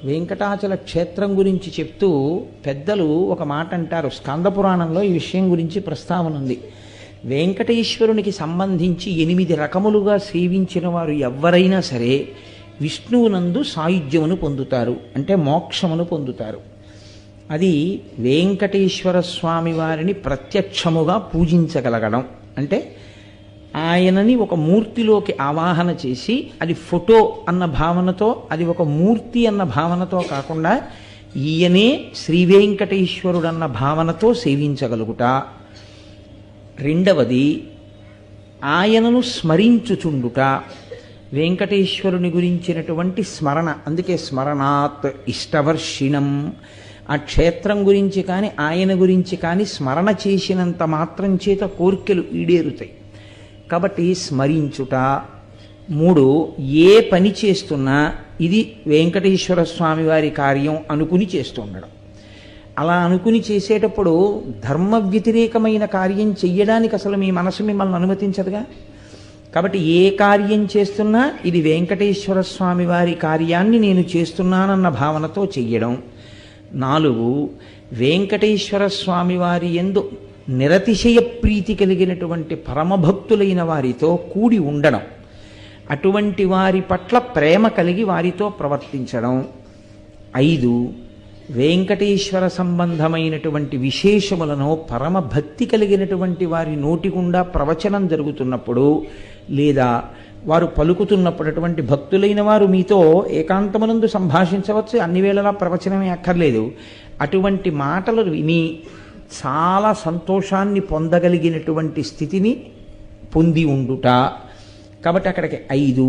వెంకటాచల క్షేత్రం గురించి చెప్తూ పెద్దలు ఒక మాట అంటారు. స్కంద పురాణంలో ఈ విషయం గురించి ప్రస్తావన ఉంది. వెంకటేశ్వరునికి సంబంధించి 8 రకములుగా సేవించిన వారు ఎవరైనా సరే విష్ణువునందు సాయుధ్యమును పొందుతారు, అంటే మోక్షమును పొందుతారు. అది వెంకటేశ్వర స్వామి వారిని ప్రత్యక్షముగా పూజించగలగడం. అంటే ఆయనని ఒక మూర్తిలోకి ఆవాహన చేసి, అది ఫోటో అన్న భావనతో, అది ఒక మూర్తి అన్న భావనతో కాకుండా ఈయనే శ్రీ వెంకటేశ్వరుడు అన్న భావనతో సేవించగలుగుట. రెండవది ఆయనను స్మరించుచుండుట. వెంకటేశ్వరుని గురించినటువంటి స్మరణ, అందుకే స్మరణాత్ ఇష్టవర్షిణం. ఆ క్షేత్రం గురించి కానీ ఆయన గురించి కానీ స్మరణ చేసినంత మాత్రం చేత కోర్కెలు ఈడేరుతాయి. కాబట్టి స్మరించుట. 3, ఏ పని చేస్తున్నా ఇది వెంకటేశ్వర స్వామి వారి కార్యం అనుకుని చేస్తూ ఉండడం. అలా అనుకుని చేసేటప్పుడు ధర్మ వ్యతిరేకమైన కార్యం చెయ్యడానికి అసలు మీ మనసు మిమ్మల్ని అనుమతించదుగా. కాబట్టి ఏ కార్యం చేస్తున్నా ఇది వెంకటేశ్వర స్వామి వారి కార్యాన్ని నేను చేస్తున్నానన్న భావనతో చెయ్యడం. 4, వెంకటేశ్వర స్వామి వారి యందు నిరతిశయ ప్రీతి కలిగినటువంటి పరమభక్తులైన వారితో కూడి ఉండడం, అటువంటి వారి పట్ల ప్రేమ కలిగి వారితో ప్రవర్తించడం. 5, వెంకటేశ్వర సంబంధమైనటువంటి విశేషములను పరమభక్తి కలిగినటువంటి వారి నోటి గుండా ప్రవచనం జరుగుతున్నప్పుడు లేదా వారు పలుకుతున్నప్పుడు, అటువంటి భక్తులైన వారు మీతో ఏకాంతమునందు సంభాషించవచ్చు, అన్ని వేళలా ప్రవచనమే అక్కర్లేదు. అటువంటి మాటలు విని చాలా సంతోషాన్ని పొందగలిగినటువంటి స్థితిని పొంది ఉండుట. కాబట్టి అక్కడికి 5.